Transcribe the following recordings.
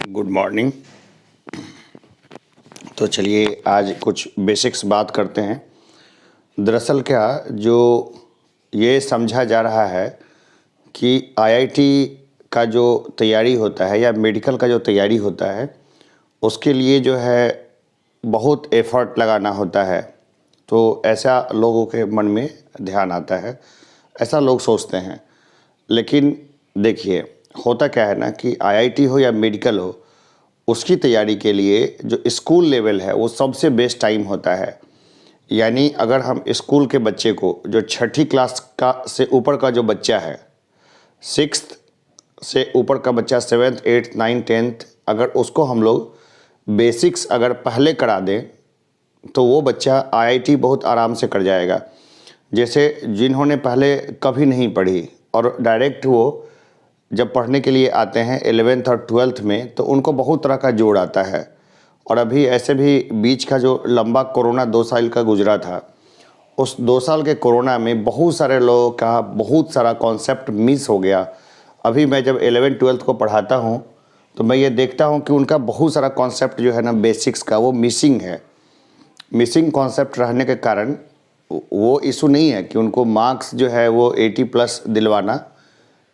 Good morning. तो चलिए आज कुछ बेसिक्स बात करते हैं। दरअसल क्या जो ये समझा जा रहा है कि आईआईटी का जो तैयारी होता है या मेडिकल का जो तैयारी होता है उसके लिए जो है बहुत एफर्ट लगाना होता है। तो ऐसा लोगों के मन में ध्यान आता है, ऐसा लोग सोचते हैं। लेकिन देखिए होता क्या है ना कि आईआईटी हो या मेडिकल हो, उसकी तैयारी के लिए जो स्कूल लेवल है वो सबसे बेस्ट टाइम होता है। यानी अगर हम स्कूल के बच्चे को, जो छठी क्लास का से ऊपर का जो बच्चा है, सिक्स्थ से ऊपर का बच्चा, सेवेंथ एट्थ नाइन्थ टेंथ, अगर उसको हम लोग बेसिक्स अगर पहले करा दें तो वो बच्चा आईआईटी बहुत आराम से कर जाएगा। जैसे जिन्होंने पहले कभी नहीं पढ़ी और डायरेक्ट वो जब पढ़ने के लिए आते हैं 11th और 12th में, तो उनको बहुत तरह का जोड़ आता है। और अभी ऐसे भी बीच का जो लंबा कोरोना 2 साल का गुजरा था, उस 2 साल के कोरोना में बहुत सारे लोगों का बहुत सारा कॉन्सेप्ट मिस हो गया। अभी मैं जब 11th 12th को पढ़ाता हूँ तो मैं ये देखता हूँ कि उनका बहुत सारा कॉन्सेप्ट जो है ना बेसिक्स का, वो मिसिंग है। मिसिंग कॉन्सेप्ट रहने के कारण वो इशू नहीं है कि उनको मार्क्स जो है वो 80+ दिलवाना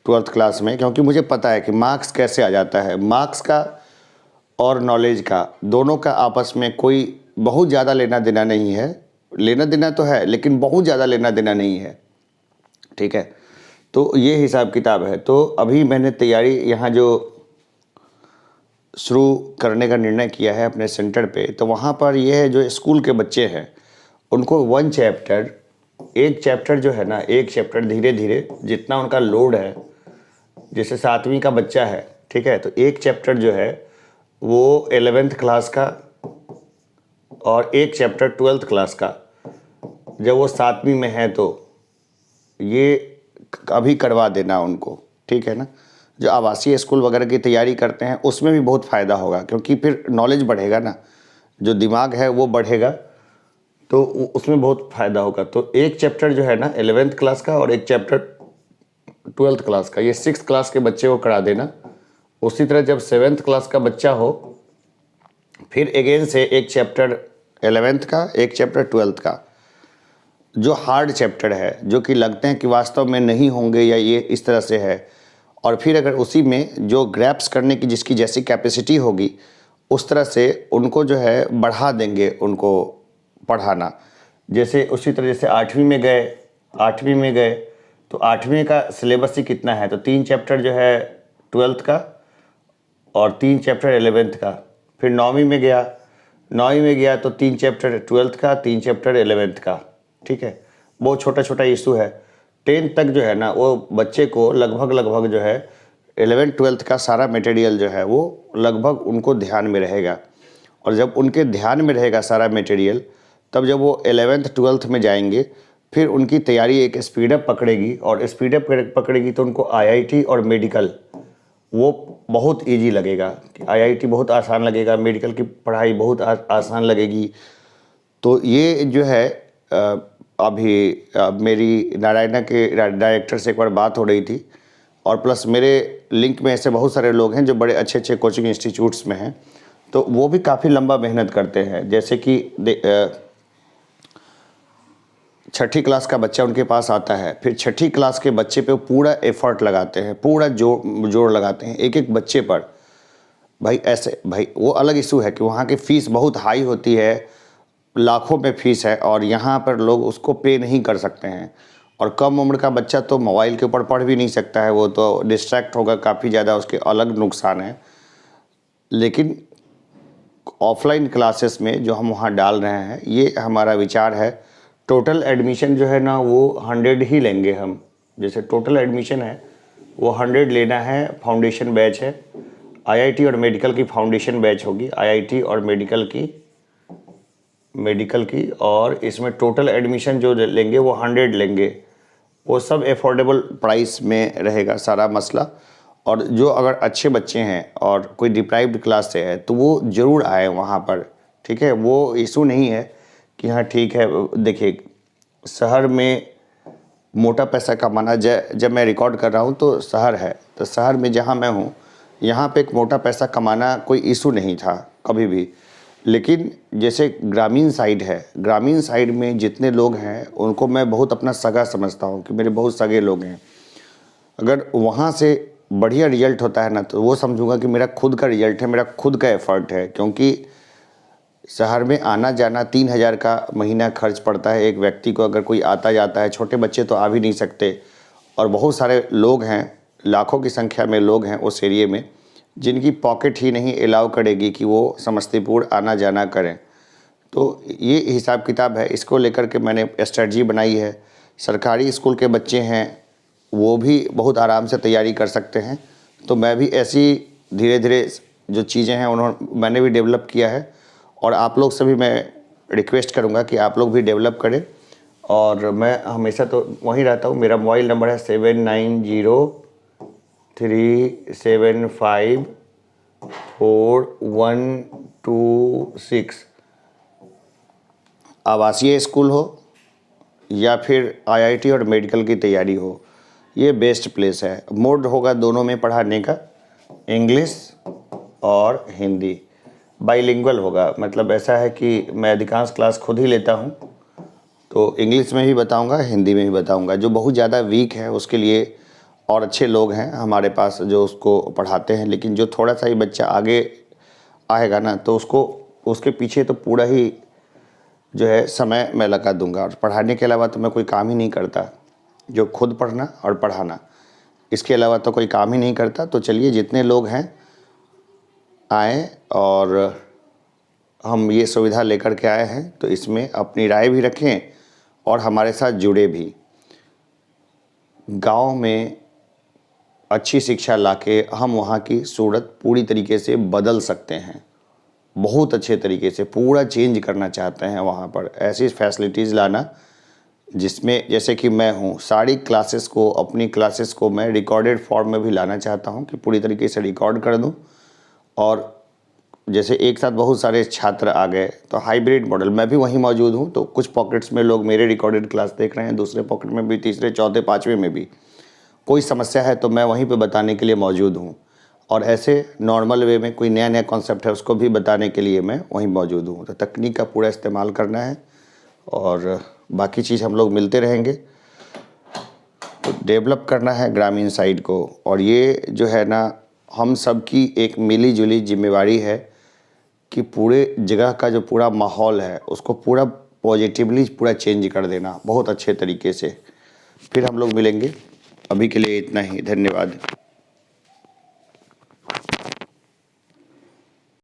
12th क्लास में, क्योंकि मुझे पता है कि मार्क्स कैसे आ जाता है। मार्क्स का और नॉलेज का दोनों का आपस में कोई बहुत ज़्यादा लेना देना नहीं है। लेना देना तो है लेकिन बहुत ज़्यादा लेना देना नहीं है, ठीक है। तो ये हिसाब किताब है। तो अभी मैंने तैयारी यहाँ जो शुरू करने का निर्णय किया है अपने सेंटर पे, तो वहाँ पर ये है जो स्कूल के बच्चे हैं उनको एक चैप्टर जो है ना, एक चैप्टर धीरे धीरे जितना उनका लोड है, जैसे 7वीं का बच्चा है, ठीक है, तो एक चैप्टर जो है वो 11th क्लास का और एक चैप्टर 12th क्लास का। जब वो 7वीं में है तो ये अभी करवा देना उनको, ठीक है ना। जो आवासीय स्कूल वगैरह की तैयारी करते हैं उसमें भी बहुत फ़ायदा होगा, क्योंकि फिर नॉलेज बढ़ेगा ना, जो दिमाग है वो बढ़ेगा, तो उसमें बहुत फ़ायदा होगा। तो एक चैप्टर जो है ना 11th क्लास का और एक चैप्टर 12th क्लास का, ये 6th क्लास के बच्चे को करा देना। उसी तरह जब 7th क्लास का बच्चा हो, फिर अगेन से एक चैप्टर 11th का, एक चैप्टर 12th का, जो हार्ड चैप्टर है, जो कि लगते हैं कि वास्तव में नहीं होंगे या ये इस तरह से है। और फिर अगर उसी में जो ग्रैप्स करने की जिसकी जैसी कैपेसिटी होगी उस तरह से उनको जो है बढ़ा देंगे उनको पढ़ाना। जैसे उसी तरह जैसे 8वीं में गए तो 8वीं का सिलेबस ही कितना है, तो 3 चैप्टर जो है 12th का और 3 चैप्टर 11th का। फिर 9वीं में गया तो 3 चैप्टर 12th का, 3 चैप्टर 11th का, ठीक है। बहुत छोटा छोटा इशू है। 10th तक जो है ना वो बच्चे को लगभग जो है 11th 12th का सारा मटेरियल जो है वो लगभग उनको ध्यान में रहेगा। और जब उनके ध्यान में रहेगा सारा मटेरियल, तब जब वो 11th 12th में जाएंगे फिर उनकी तैयारी एक स्पीडअप पकड़ेगी, और स्पीडअप पकड़ेगी तो उनको आईआईटी और मेडिकल वो बहुत इजी लगेगा। आईआईटी बहुत आसान लगेगा, मेडिकल की पढ़ाई बहुत आसान लगेगी। तो ये जो है अभी मेरी नारायणा के डायरेक्टर से एक बार बात हो रही थी, और प्लस मेरे लिंक में ऐसे बहुत सारे लोग हैं जो बड़े अच्छे अच्छे कोचिंग इंस्टीट्यूट्स में हैं, तो वो भी काफ़ी लंबा मेहनत करते हैं। जैसे कि छठी क्लास का बच्चा उनके पास आता है, फिर छठी क्लास के बच्चे पे पूरा एफर्ट लगाते हैं, पूरा जोड़ लगाते हैं एक एक बच्चे पर। भाई वो अलग इशू है कि वहाँ की फ़ीस बहुत हाई होती है, लाखों में फ़ीस है, और यहाँ पर लोग उसको पे नहीं कर सकते हैं। और कम उम्र का बच्चा तो मोबाइल के ऊपर पढ़ भी नहीं सकता है, वो तो डिस्ट्रैक्ट होगा काफ़ी ज़्यादा, उसके अलग नुकसान हैं। लेकिन ऑफलाइन क्लासेस में जो हम वहाँ डाल रहे हैं, ये हमारा विचार है। टोटल एडमिशन जो है ना वो 100 ही लेंगे हम। जैसे टोटल एडमिशन है वो 100 लेना है। फाउंडेशन बैच है, आईआईटी और मेडिकल की फाउंडेशन बैच होगी, आईआईटी और मेडिकल की, और इसमें टोटल एडमिशन जो लेंगे वो 100 लेंगे। वो सब एफोर्डेबल प्राइस में रहेगा सारा मसला। और जो अगर अच्छे बच्चे हैं और कोई डिप्राइव्ड क्लास से है तो वो ज़रूर आए वहाँ पर, ठीक है। वो इशू नहीं है कि हाँ ठीक है। देखिए शहर में मोटा पैसा कमाना, जब मैं रिकॉर्ड कर रहा हूँ तो शहर है, तो शहर में जहाँ मैं हूँ यहाँ पे एक मोटा पैसा कमाना कोई इशू नहीं था कभी भी। लेकिन जैसे ग्रामीण साइड है, ग्रामीण साइड में जितने लोग हैं उनको मैं बहुत अपना सगा समझता हूँ कि मेरे बहुत सगे लोग हैं। अगर वहाँ से बढ़िया रिजल्ट होता है ना तो वो समझूंगा कि मेरा खुद का रिजल्ट है, मेरा खुद का एफर्ट है। क्योंकि शहर में आना जाना 3,000 का महीना खर्च पड़ता है एक व्यक्ति को, अगर कोई आता जाता है। छोटे बच्चे तो आ भी नहीं सकते और बहुत सारे लोग हैं, लाखों की संख्या में लोग हैं उस एरिए में जिनकी पॉकेट ही नहीं अलाउ करेगी कि वो समस्तीपुर आना जाना करें। तो ये हिसाब किताब है, इसको लेकर के मैंने स्ट्रेटजी बनाई है। सरकारी स्कूल के बच्चे हैं वो भी बहुत आराम से तैयारी कर सकते हैं, तो मैं भी ऐसी धीरे धीरे जो चीज़ें हैं मैंने भी डेवलप किया है। और आप लोग से भी मैं रिक्वेस्ट करूंगा कि आप लोग भी डेवलप करें। और मैं हमेशा तो वहीं रहता हूँ। मेरा मोबाइल नंबर है 7903754126। आवासीय स्कूल हो या फिर आईआईटी और मेडिकल की तैयारी हो, ये बेस्ट प्लेस है। मोड होगा दोनों में पढ़ाने का, इंग्लिश और हिंदी। बाइलिंगुअल होगा, मतलब ऐसा है कि मैं अधिकांश क्लास खुद ही लेता हूँ, तो इंग्लिश में भी बताऊँगा, हिंदी में भी बताऊँगा। जो बहुत ज़्यादा वीक है उसके लिए और अच्छे लोग हैं हमारे पास जो उसको पढ़ाते हैं। लेकिन जो थोड़ा सा ही बच्चा आगे आएगा ना तो उसको उसके पीछे तो पूरा ही जो है समय मैं लगा दूंगा। और पढ़ाने के अलावा तो मैं कोई काम ही नहीं करता, जो खुद पढ़ना और पढ़ाना, इसके अलावा तो कोई काम ही नहीं करता। तो चलिए जितने लोग हैं आए और हम ये सुविधा लेकर के आए हैं, तो इसमें अपनी राय भी रखें और हमारे साथ जुड़े भी। गांव में अच्छी शिक्षा लाके हम वहाँ की सूरत पूरी तरीके से बदल सकते हैं। बहुत अच्छे तरीके से पूरा चेंज करना चाहते हैं वहाँ पर। ऐसी फैसिलिटीज़ लाना जिसमें जैसे कि मैं हूँ, सारी क्लासेस को, अपनी क्लासेस को मैं रिकॉर्डेड फॉर्म में भी लाना चाहता हूँ कि पूरी तरीके से रिकॉर्ड कर दूँ। और जैसे एक साथ बहुत सारे छात्र आ गए तो हाइब्रिड मॉडल, मैं भी वहीं मौजूद हूँ, तो कुछ पॉकेट्स में लोग मेरे रिकॉर्डेड क्लास देख रहे हैं, दूसरे पॉकेट में भी, तीसरे, चौथे, पाँचवें में भी कोई समस्या है तो मैं वहीं पे बताने के लिए मौजूद हूँ। और ऐसे नॉर्मल वे में कोई नया नया कॉन्सेप्ट है उसको भी बताने के लिए मैं वहीं मौजूद हूँ। तो तकनीक का पूरा इस्तेमाल करना है और बाकी चीज़ हम लोग मिलते रहेंगे। तो डेवलप करना है ग्रामीण साइड को, और ये जो है ना हम सब की एक मिली जुली जिम्मेवारी है कि पूरे जगह का जो पूरा माहौल है उसको पूरा पॉजिटिवली पूरा चेंज कर देना बहुत अच्छे तरीके से। फिर हम लोग मिलेंगे, अभी के लिए इतना ही, धन्यवाद।